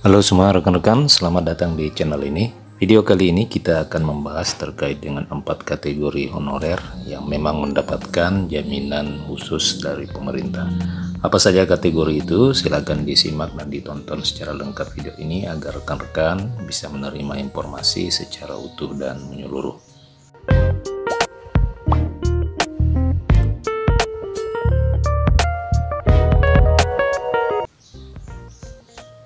Halo semua rekan-rekan, selamat datang di channel ini. Video kali ini kita akan membahas terkait dengan 4 kategori honorer yang memang mendapatkan jaminan khusus dari pemerintah. Apa saja kategori itu? Silakan disimak dan ditonton secara lengkap video ini agar rekan-rekan bisa menerima informasi secara utuh dan menyeluruh.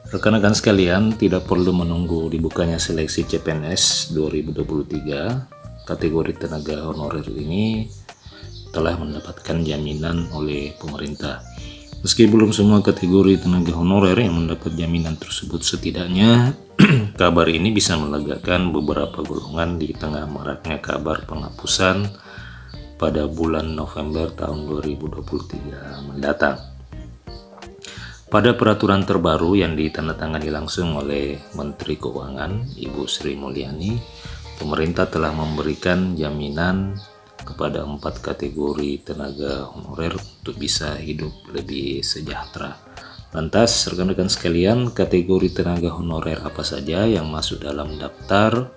Rekan-rekan sekalian, tidak perlu menunggu dibukanya seleksi CPNS 2023. Kategori tenaga honorer ini telah mendapatkan jaminan oleh pemerintah. Meski belum semua kategori tenaga honorer yang mendapat jaminan tersebut, setidaknya kabar ini bisa melegakan beberapa golongan di tengah maraknya kabar penghapusan pada bulan November tahun 2023 mendatang. Pada peraturan terbaru yang ditandatangani langsung oleh Menteri Keuangan, Ibu Sri Mulyani, pemerintah telah memberikan jaminan kepada 4 kategori tenaga honorer untuk bisa hidup lebih sejahtera. Lantas, rekan-rekan sekalian, kategori tenaga honorer apa saja yang masuk dalam daftar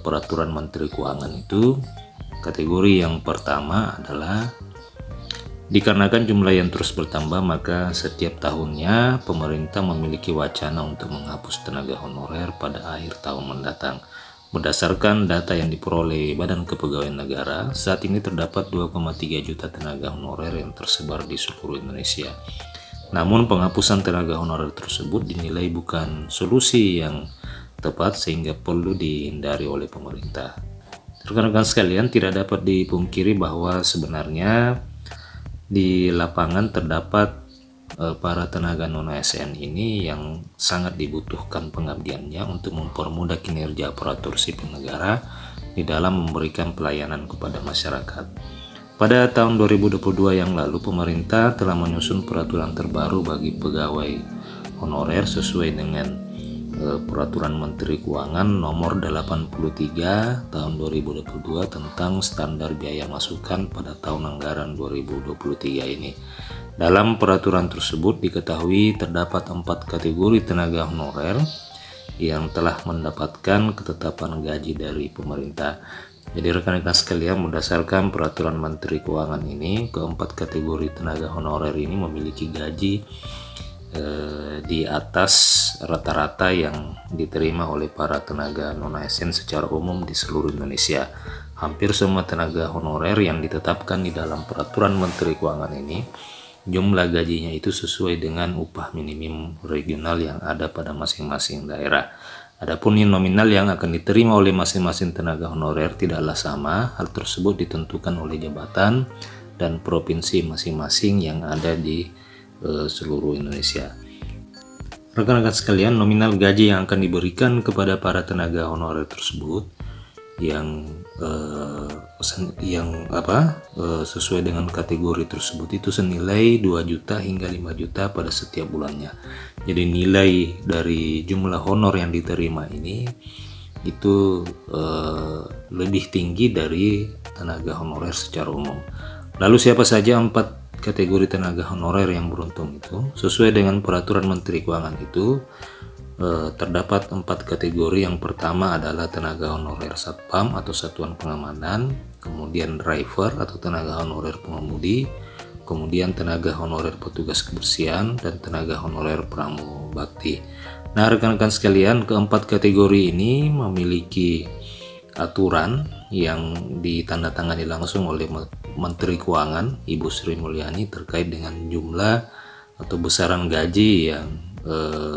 peraturan Menteri Keuangan itu? Kategori yang pertama adalah dikarenakan jumlah yang terus bertambah, maka setiap tahunnya pemerintah memiliki wacana untuk menghapus tenaga honorer pada akhir tahun mendatang. Berdasarkan data yang diperoleh Badan Kepegawaian Negara, saat ini terdapat 2,3 juta tenaga honorer yang tersebar di seluruh Indonesia. Namun penghapusan tenaga honorer tersebut dinilai bukan solusi yang tepat sehingga perlu dihindari oleh pemerintah. Rekan-rekan sekalian, tidak dapat dipungkiri bahwa sebenarnya di lapangan terdapat para tenaga non-ASN ini yang sangat dibutuhkan pengabdiannya untuk mempermudah kinerja aparatur sipil negara di dalam memberikan pelayanan kepada masyarakat. Pada tahun 2022 yang lalu, pemerintah telah menyusun peraturan terbaru bagi pegawai honorer sesuai dengan Peraturan Menteri Keuangan Nomor 83 Tahun 2022 tentang standar biaya masukan pada tahun anggaran 2023 ini. Dalam peraturan tersebut diketahui terdapat 4 kategori tenaga honorer yang telah mendapatkan ketetapan gaji dari pemerintah. Jadi rekan-rekan sekalian, berdasarkan peraturan Menteri Keuangan ini, keempat kategori tenaga honorer ini memiliki gaji di atas rata-rata yang diterima oleh para tenaga non-ASN secara umum di seluruh Indonesia. Hampir semua tenaga honorer yang ditetapkan di dalam peraturan Menteri Keuangan ini, jumlah gajinya itu sesuai dengan upah minimum regional yang ada pada masing-masing daerah. Adapun nominal yang akan diterima oleh masing-masing tenaga honorer tidaklah sama. Hal tersebut ditentukan oleh jabatan dan provinsi masing-masing yang ada di seluruh Indonesia. Rekan-rekan sekalian, nominal gaji yang akan diberikan kepada para tenaga honorer tersebut yang sesuai dengan kategori tersebut itu senilai 2 juta hingga 5 juta pada setiap bulannya. Jadi nilai dari jumlah honor yang diterima ini itu lebih tinggi dari tenaga honorer secara umum. Lalu siapa saja 4 kategori tenaga honorer yang beruntung itu? Sesuai dengan peraturan Menteri Keuangan itu terdapat 4 kategori. Yang pertama adalah tenaga honorer satpam atau satuan pengamanan, kemudian driver atau tenaga honorer pengemudi, kemudian tenaga honorer petugas kebersihan, dan tenaga honorer pramubakti. Nah, rekan-rekan sekalian, keempat kategori ini memiliki aturan yang ditandatangani langsung oleh Menteri Keuangan Ibu Sri Mulyani terkait dengan jumlah atau besaran gaji yang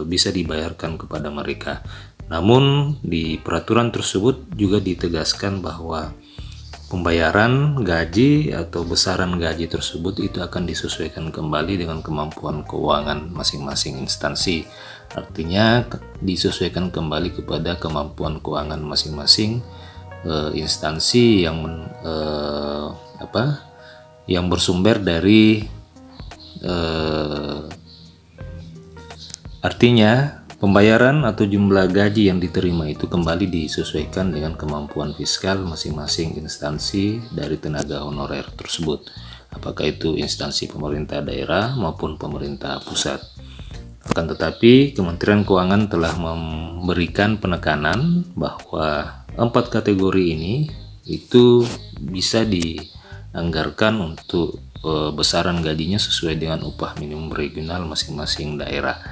bisa dibayarkan kepada mereka. Namun di peraturan tersebut juga ditegaskan bahwa pembayaran gaji atau besaran gaji tersebut itu akan disesuaikan kembali dengan kemampuan keuangan masing-masing instansi. Artinya disesuaikan kembali kepada kemampuan keuangan masing-masing instansi yang bersumber dari artinya pembayaran atau jumlah gaji yang diterima itu kembali disesuaikan dengan kemampuan fiskal masing-masing instansi dari tenaga honorer tersebut, apakah itu instansi pemerintah daerah maupun pemerintah pusat. Akan tetapi Kementerian Keuangan telah memberikan penekanan bahwa 4 kategori ini itu bisa dianggarkan untuk besaran gajinya sesuai dengan upah minimum regional masing-masing daerah.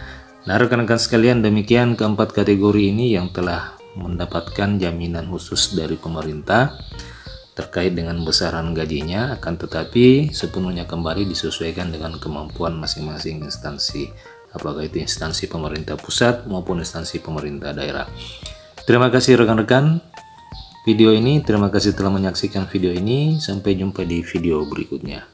Nah, rekan-rekan sekalian, demikian keempat kategori ini yang telah mendapatkan jaminan khusus dari pemerintah terkait dengan besaran gajinya, akan tetapi sepenuhnya kembali disesuaikan dengan kemampuan masing-masing instansi, apakah itu instansi pemerintah pusat maupun instansi pemerintah daerah. Terima kasih rekan-rekan terima kasih telah menyaksikan video ini. Sampai jumpa di video berikutnya.